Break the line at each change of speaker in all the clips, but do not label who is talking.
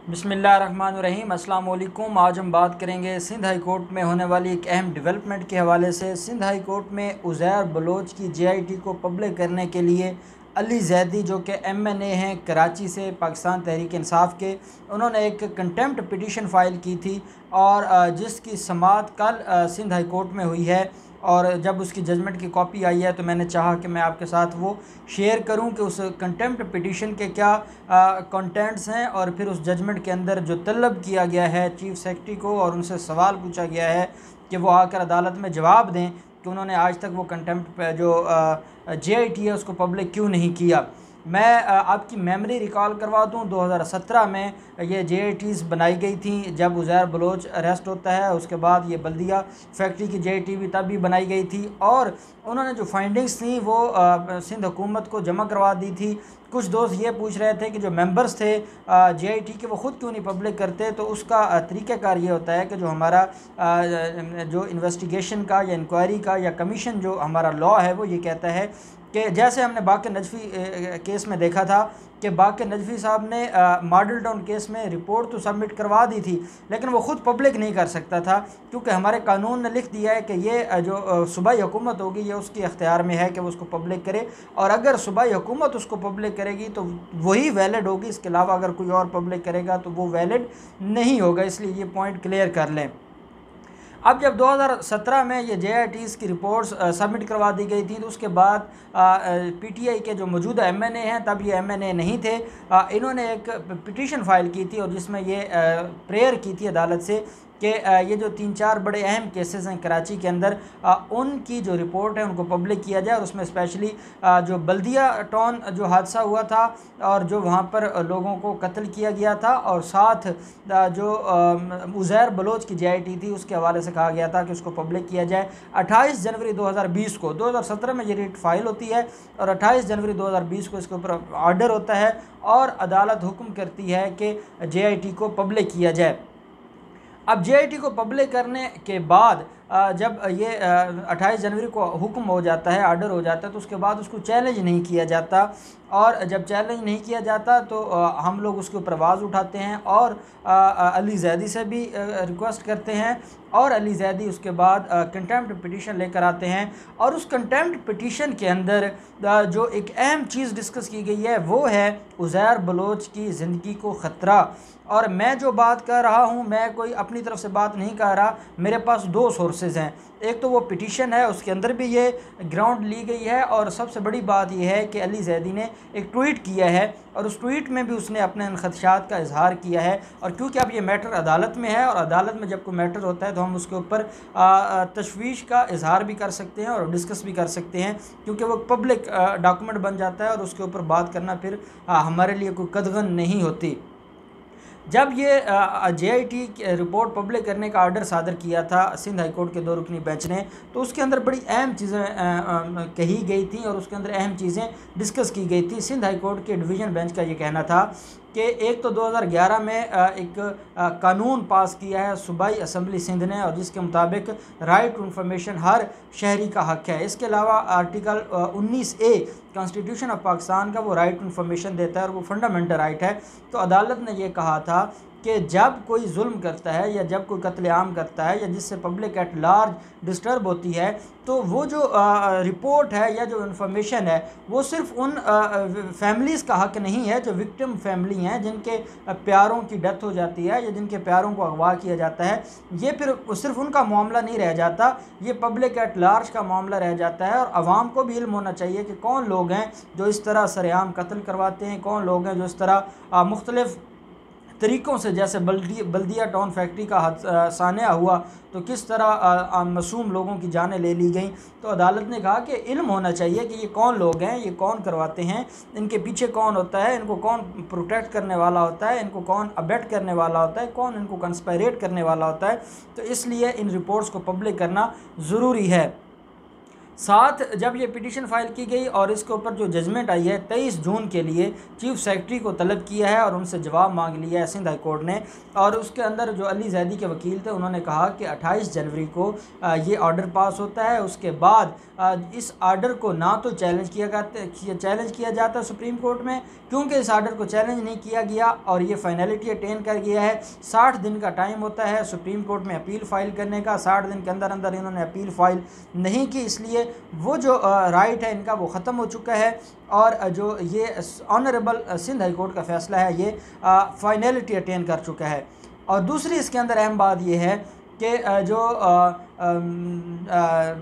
बिस्मिल्लाहिर्रहमानिर्रहीम। अस्सलाम वालेकुम। आज हम बात करेंगे सिंध हाई कोर्ट में होने वाली एक अहम डेवलपमेंट के हवाले से। सिंध हाई कोर्ट में उज़ैर बलोच की JIT को पब्लिक करने के लिए अली ज़ैदी जो कि MNA हैं कराची से, पाकिस्तान तहरीक इंसाफ के, उन्होंने एक कंटेम्प्ट पिटीशन फ़ाइल की थी और जिसकी समाअत कल सिंध हाई कोर्ट में हुई है। और जब उसकी जजमेंट की कॉपी आई है तो मैंने चाहा कि मैं आपके साथ वो शेयर करूं कि उस कंटेम्प्ट पिटीशन के क्या कंटेंट्स हैं और फिर उस जजमेंट के अंदर जो तलब किया गया है चीफ़ सेक्रेटरी को और उनसे सवाल पूछा गया है कि वो आकर अदालत में जवाब दें कि उन्होंने आज तक वो कंटेम्प्ट जो JIT है उसको पब्लिक क्यों नहीं किया। मैं आपकी मेमोरी रिकॉल करवा दूं, 2017 में ये JITs बनाई गई थी जब उज़ैर बलोच अरेस्ट होता है। उसके बाद ये बल्दिया फैक्ट्री की JIT भी तब भी बनाई गई थी और उन्होंने जो फाइंडिंग्स थी वो सिंध हुकूमत को जमा करवा दी थी। कुछ दोस्त ये पूछ रहे थे कि जो मेंबर्स थे JIT के वो ख़ुद क्यों नहीं पब्लिक करते। तो उसका तरीक़ाकार ये होता है कि जो हमारा जो इन्वेस्टिगेशन का या इंक्वायरी का या कमीशन जो हमारा लॉ है वो ये कहता है कि जैसे हमने बाक़िर नजफ़ी केस में देखा था कि बाक़िर नजफ़ी साहब ने मॉडल टाउन केस में रिपोर्ट तो सबमिट करवा दी थी लेकिन वो ख़ुद पब्लिक नहीं कर सकता था क्योंकि हमारे कानून ने लिख दिया है कि ये जो सूबाई हुकूमत होगी ये उसके इख्तियार में है कि वो उसको पब्लिक करे, और अगर सूबाई हुकूमत उसको पब्लिक करेगी तो वही वैलिड होगी, इसके अलावा अगर कोई और पब्लिक करेगा तो वो वैलिड नहीं होगा। इसलिए ये पॉइंट क्लियर कर लें। अब जब 2017 में ये JITs की रिपोर्ट्स सबमिट करवा दी गई थी तो उसके बाद PTI के जो मौजूदा MNA हैं, तब ये MNA नहीं थे, इन्होंने एक पिटीशन फ़ाइल की थी और जिसमें ये प्रेयर की थी अदालत से कि ये जो 3-4 बड़े अहम केसेस हैं कराची के अंदर उनकी जो रिपोर्ट है उनको पब्लिक किया जाए। और उसमें स्पेशली जो बल्दिया टाउन जो हादसा हुआ था और जो वहाँ पर लोगों को कत्ल किया गया था और साथ जो उज़ैर बलोच की JIT थी उसके हवाले से कहा गया था कि उसको पब्लिक किया जाए। 28 जनवरी 2020 को, 2017 में ये रिट फाइल होती है और 28 जनवरी 2020 को इसके ऊपर ऑर्डर होता है और अदालत हुक्म करती है कि JIT को पब्लिक किया जाए। अब JIT को पब्लिक करने के बाद जब ये 28 जनवरी को हुक्म हो जाता है, ऑर्डर हो जाता है, तो उसके बाद उसको चैलेंज नहीं किया जाता। और जब चैलेंज नहीं किया जाता तो हम लोग उसके ऊपर आवाज़ उठाते हैं और अली ज़ैदी से भी रिक्वेस्ट करते हैं और अली ज़ैदी उसके बाद कंटेम्प्ट पिटीशन लेकर आते हैं। और उस कंटेम्प्ट पिटीशन के अंदर जो एक अहम चीज़ डिस्कस की गई है वो है उज़ैर बलोच की ज़िंदगी को ख़तरा। और मैं जो बात कर रहा हूँ मैं कोई अपनी तरफ से बात नहीं कर रहा, मेरे पास दो सोर्सेज हैं। एक तो वो पिटीशन है, उसके अंदर भी ये ग्राउंड ली गई है, और सबसे बड़ी बात यह है कि अली ज़ैदी ने एक ट्वीट किया है और उस ट्वीट में भी उसने अपने इन खदशात का इजहार किया है। और क्योंकि अब ये मैटर अदालत में है और अदालत में जब कोई मैटर होता है तो हम उसके ऊपर तशवीश का इजहार भी कर सकते हैं और डिस्कस भी कर सकते हैं, क्योंकि वो पब्लिक डॉक्यूमेंट बन जाता है और उसके ऊपर बात करना फिर हमारे लिए कोई कदगन नहीं होती। जब ये JIT रिपोर्ट पब्लिक करने का ऑर्डर सादर किया था सिंध हाई कोर्ट के 2 रुकनी बेंच ने, तो उसके अंदर बड़ी अहम चीज़ें कही गई थी और उसके अंदर अहम चीज़ें डिस्कस की गई थी। सिंध हाई कोर्ट के डिवीज़न बेंच का ये कहना था कि एक तो 2011 में एक कानून पास किया है सूबाई असम्बली सिंध ने और जिसके मुताबिक राइट टू इंफॉर्मेशन हर शहरी का हक़ है। इसके अलावा article 19A constitution of Pakistan का वो राइट टू इंफॉर्मेशन देता है और वो फंडामेंटल राइट है। तो अदालत ने ये कहा था कि जब कोई जुल्म करता है या जब कोई कत्लेआम करता है या जिससे पब्लिक एट लार्ज डिस्टर्ब होती है तो वो जो रिपोर्ट है या जो इन्फॉर्मेशन है वो सिर्फ उन फैमिलीज़ का हक़ नहीं है जो विक्टिम फैमिली हैं, जिनके प्यारों की डेथ हो जाती है या जिनके प्यारों को अगवा किया जाता है। ये फिर सिर्फ उनका मामला नहीं रह जाता, ये पब्लिक एट लार्ज का मामला रह जाता है। और आवाम को भी इल्म होना चाहिए कि कौन लोग हैं जो इस तरह सरेआम कत्ल करवाते हैं, कौन लोग हैं जो इस तरह मुख्तलिफ़ तरीक़ों से, जैसे बल्दिया टाउन फैक्ट्री का सानिया हुआ तो किस तरह मासूम लोगों की जानें ले ली गई। तो अदालत ने कहा कि इल्म होना चाहिए कि ये कौन लोग हैं, ये कौन करवाते हैं, इनके पीछे कौन होता है, इनको कौन प्रोटेक्ट करने वाला होता है, इनको कौन अबेट करने वाला होता है, कौन इनको कंस्पायरेट करने वाला होता है। तो इसलिए इन रिपोर्ट्स को पब्लिक करना ज़रूरी है। साथ जब ये पिटीशन फाइल की गई और इसके ऊपर जो जजमेंट आई है 23 जून के लिए चीफ सेक्रेटरी को तलब किया है और उनसे जवाब मांग लिया है सिंध हाई कोर्ट ने। और उसके अंदर जो अली जैदी के वकील थे उन्होंने कहा कि 28 जनवरी को ये ऑर्डर पास होता है। उसके बाद इस आर्डर को ना तो चैलेंज किया जाता सुप्रीम कोर्ट में, क्योंकि इस आर्डर को चैलेंज नहीं किया गया और ये फाइनलिटी अटेन कर गया है। 60 दिन का टाइम होता है सुप्रीम कोर्ट में अपील फाइल करने का। 60 दिन के अंदर अंदर इन्होंने अपील फाइल नहीं की, इसलिए वो जो राइट है इनका वो ख़त्म हो चुका है। और जो ये ऑनरेबल सिंध हाई कोर्ट का फ़ैसला है ये फाइनलिटी अटेन कर चुका है। और दूसरी इसके अंदर अहम बात ये है कि जो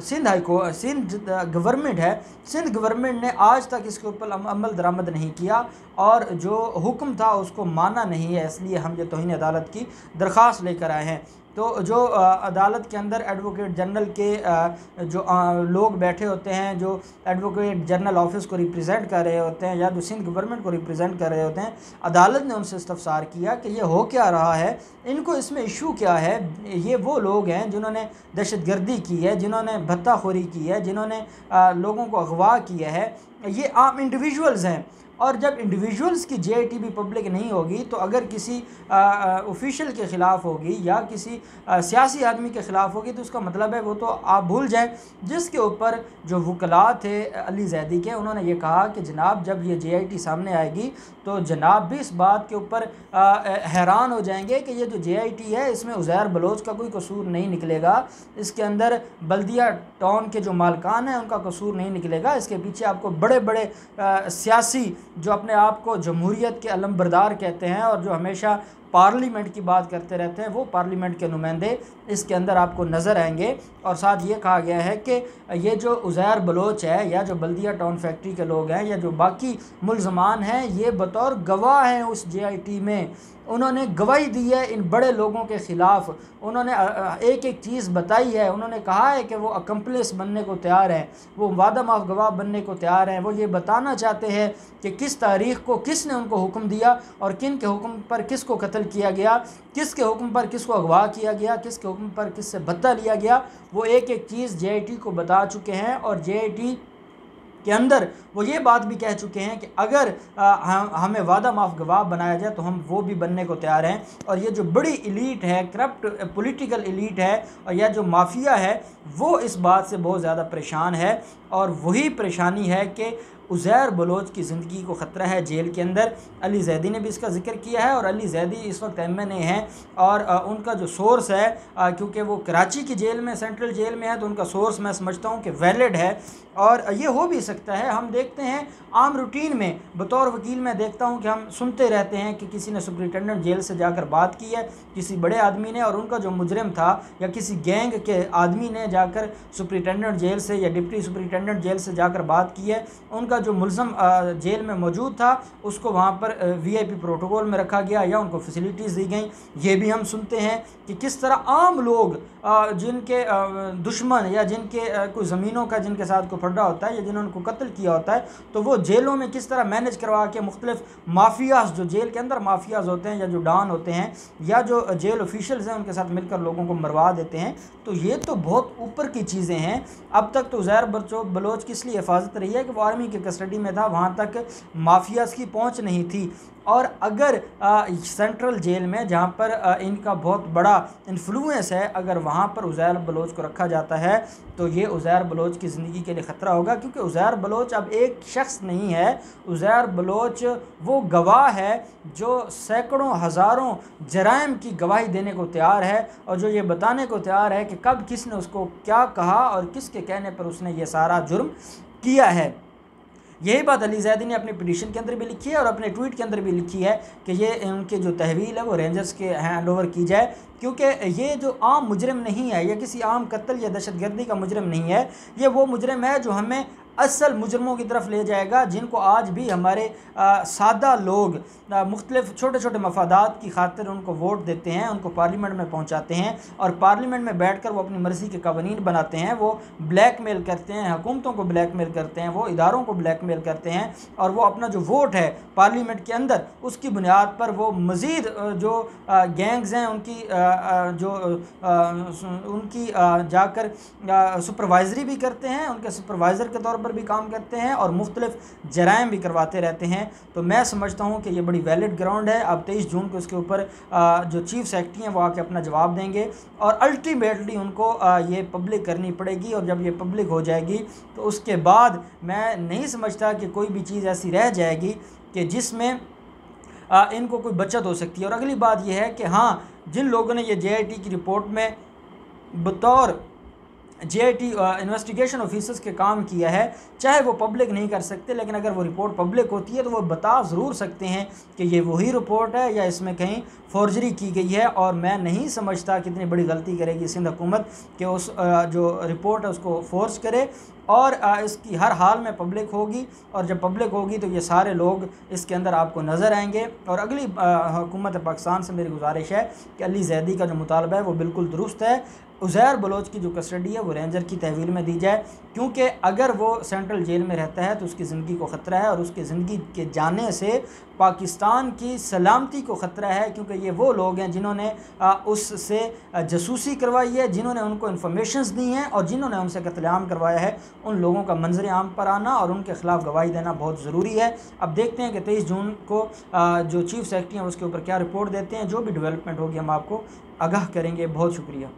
सिंध गवर्नमेंट है, सिंध गवर्नमेंट ने आज तक इसके ऊपर अमल दरामद नहीं किया और जो हुक्म था उसको माना नहीं है, इसलिए हम ये तौहीन अदालत की दरख्वास्त लेकर आए हैं। तो जो अदालत के अंदर एडवोकेट जनरल के जो लोग बैठे होते हैं, जो एडवोकेट जनरल ऑफिस को रिप्रेजेंट कर रहे होते हैं या जो सिंध गवर्नमेंट को रिप्रेजेंट कर रहे होते हैं, अदालत ने उनसे इस्तफसार किया कि ये हो क्या रहा है, इनको इसमें इशू क्या है। ये वो लोग हैं जिन्होंने दहशतगर्दी की है, जिन्होंने भत्ताखोरी की है, जिन्होंने लोगों को अगवा किया है, ये आम इंडिविजुअल्स हैं। और जब इंडिविजुअल्स की जेआईटी भी पब्लिक नहीं होगी तो अगर किसी ऑफिशियल के ख़िलाफ़ होगी या किसी सियासी आदमी के ख़िलाफ़ होगी तो उसका मतलब है वो तो आप भूल जाएं। जिसके ऊपर जो वकला थे अली जैदी के, उन्होंने ये कहा कि जनाब जब ये जेआईटी सामने आएगी तो जनाब भी इस बात के ऊपर हैरान हो जाएंगे कि ये जो जेआईटी है इसमें उज़ैर बलोच का कोई कसूर नहीं निकलेगा, इसके अंदर बल्दिया टाउन के जो मालकान हैं उनका कसूर नहीं निकलेगा, इसके पीछे आपको बड़े बड़े सियासी जो अपने आप को जमहूरियत के अलमबरदार कहते हैं और जो हमेशा पार्लियामेंट की बात करते रहते हैं, वो पार्लियामेंट के नुमाइंदे इसके अंदर आपको नज़र आएंगे। और साथ ये कहा गया है कि ये जो उज़ैर बलोच है या जो बल्दिया टाउन फैक्ट्री के लोग हैं या जो बाकी मुल्ज़मान हैं, ये बतौर गवाह हैं उस जेआईटी में, उन्होंने गवाही दी है इन बड़े लोगों के ख़िलाफ़। उन्होंने एक एक चीज़ बताई है, उन्होंने कहा है कि वो अकम्पलिस बनने को तैयार हैं, वो वादा माफ गवाह बनने को तैयार हैं। वो ये बताना चाहते हैं कि किस तारीख़ को किसने उनको हुक्म दिया और किन के हुक्म पर किसको कत्ल किया गया, किसके हुक्म पर किसको अगवा किया गया, किसके हुक्म पर किससे भत्ता लिया गया। वो एक एक चीज़ जेआईटी को बता चुके हैं और जेआईटी के अंदर वो ये बात भी कह चुके हैं कि अगर हमें वादा माफ गवाह बनाया जाए तो हम वो भी बनने को तैयार हैं। और ये जो बड़ी इलीट है, करप्ट पॉलिटिकल इलीट है और या जो माफिया है, वो इस बात से बहुत ज़्यादा परेशान है। और वही परेशानी है कि उज़ैर बलोच की ज़िंदगी को ख़तरा है जेल के अंदर। अली जैदी ने भी इसका जिक्र किया है और अली जैदी इस वक्त MNA हैं और उनका जो सोर्स है, क्योंकि वो कराची की जेल में, सेंट्रल जेल में है, तो उनका सोर्स मैं समझता हूँ कि वैलिड है। और ये हो भी सकता है, हम देखते हैं आम रूटीन में बतौर वकील मैं देखता हूँ कि हम सुनते रहते हैं कि किसी ने सुपरिटेंडेंट जेल से जाकर बात की है, किसी बड़े आदमी ने, और उनका जो मुजरिम था या किसी गैंग के आदमी ने जाकर सुपरिटेंडेंट जेल से या डिप्टी सुपरिटेंडेंट जेल से जाकर बात की है। उनका जो मुलज़म जेल में मौजूद था उसको वहाँ पर VIP प्रोटोकॉल में रखा गया या उनको फैसिलिटीज़ दी गई। ये भी हम सुनते हैं कि किस तरह आम लोग जिनके दुश्मन या जिनके कोई ज़मीनों का जिनके साथ को फड्डा होता है या जिन्होंने को कत्ल किया होता है, तो वो जेलों में किस तरह मैनेज करवा के मुख्तलिफ माफियाज, जो जेल के अंदर माफियाज होते हैं या जो डॉन होते हैं या जो जेल ऑफिशियल्स हैं, उनके साथ मिलकर लोगों को मरवा देते हैं। तो ये तो बहुत ऊपर की चीज़ें हैं। अब तक तो उज़ैर बलोच की इसलिए हिफाजत रही है कि वो आर्मी के कस्टडी में था, वहाँ तक माफियाज की पहुँच नहीं थी। और अगर सेंट्रल जेल में जहाँ पर इनका बहुत बड़ा इन्फ्लुएंस है, अगर वहाँ पर उज़ैर बलोच को रखा जाता है तो ये उज़ैर बलोच की ज़िंदगी के लिए ख़तरा होगा, क्योंकि उज़ैर बलोच अब एक शख्स नहीं है। उज़ैर बलोच वो गवाह है जो सैकड़ों हज़ारों जराइम की गवाही देने को तैयार है और जो ये बताने को तैयार है कि कब किसने उसको क्या कहा और किसके कहने पर उसने ये सारा जुर्म किया है। यही बात अली जैदी ने अपने पिटीशन के अंदर भी लिखी है और अपने ट्वीट के अंदर भी लिखी है कि ये उनके जो तहवील है वो रेंजर्स के हैंड ओवर की जाए, क्योंकि ये जो आम मुजरिम नहीं है या किसी आम कत्ल या दहशतगर्दी का मुजरिम नहीं है, ये वो मुजरिम है जो हमें असल मुजरमों की तरफ ले जाएगा, जिनको आज भी हमारे सादा लोग मुख्तलिफ छोटे छोटे मफादात की खातिर उनको वोट देते हैं, उनको पार्लियामेंट में पहुँचाते हैं और पार्लियामेंट में बैठ कर वो अपनी मर्ज़ी के कवानीन बनाते हैं, वो ब्लैकमेल करते हैं, हुकूमतों को ब्लैकमेल करते हैं, वो इदारों को ब्लैकमेल करते हैं और वो अपना जो वोट है पार्लियामेंट के अंदर उसकी बुनियाद पर वो मज़ीद जो गैंग्स हैं उनकी उनकी जाकर सुपरवाइज़री भी करते हैं, उनके सुपरवाइज़र के तौर पर भी काम करते हैं और मुख्तलिफ जराइम भी करवाते रहते हैं। तो मैं समझता हूँ कि ये बड़ी वैलिड ग्राउंड है। अब 23 जून को इसके ऊपर जो चीफ सेक्रेटरी हैं वो आके अपना जवाब देंगे और अल्टीमेटली उनको ये पब्लिक करनी पड़ेगी और जब ये पब्लिक हो जाएगी तो उसके बाद मैं नहीं समझता कि कोई भी चीज़ ऐसी रह जाएगी कि जिसमें इनको कोई बचत हो सकती है। और अगली बात यह है कि हाँ, जिन लोगों ने ये JIT की रिपोर्ट में बतौर JIT इन्वेस्टिगेशन ऑफिसर्स के काम किया है, चाहे वो पब्लिक नहीं कर सकते, लेकिन अगर वो रिपोर्ट पब्लिक होती है तो वो बता ज़रूर सकते हैं कि ये वही रिपोर्ट है या इसमें कहीं फॉर्जरी की गई है। और मैं नहीं समझता कितनी बड़ी गलती करेगी सिंध हुकूमत कि उस जो रिपोर्ट है उसको फोर्स करे और इसकी हर हाल में पब्लिक होगी और जब पब्लिक होगी तो ये सारे लोग इसके अंदर आपको नज़र आएंगे। और अगली हुकूमत पाकिस्तान से मेरी गुजारिश है कि अली जैदी का जो मुतालबा है वो बिल्कुल दुरुस्त है। उज़ैर बलोच की जो कस्टडी है वो रेंजर की तहवील में दी जाए, क्योंकि अगर वो सेंट्रल जेल में रहता है तो उसकी ज़िंदगी को ख़तरा है और उसकी ज़िंदगी के जाने से पाकिस्तान की सलामती को ख़तरा है, क्योंकि ये वो लोग हैं जिन्होंने उससे जासूसी करवाई है, जिन्होंने उनको इन्फॉर्मेशंस दी हैं और जिन्होंने उनसे कत्लेआम करवाया है। उन लोगों का मंजर आम पर आना और उनके ख़िलाफ़ गवाही देना बहुत ज़रूरी है। अब देखते हैं कि 23 जून को जो चीफ सेक्रेटरी हैं उसके ऊपर क्या रिपोर्ट देते हैं। जो भी डेवलपमेंट होगी हम आपको आगाह करेंगे। बहुत शुक्रिया।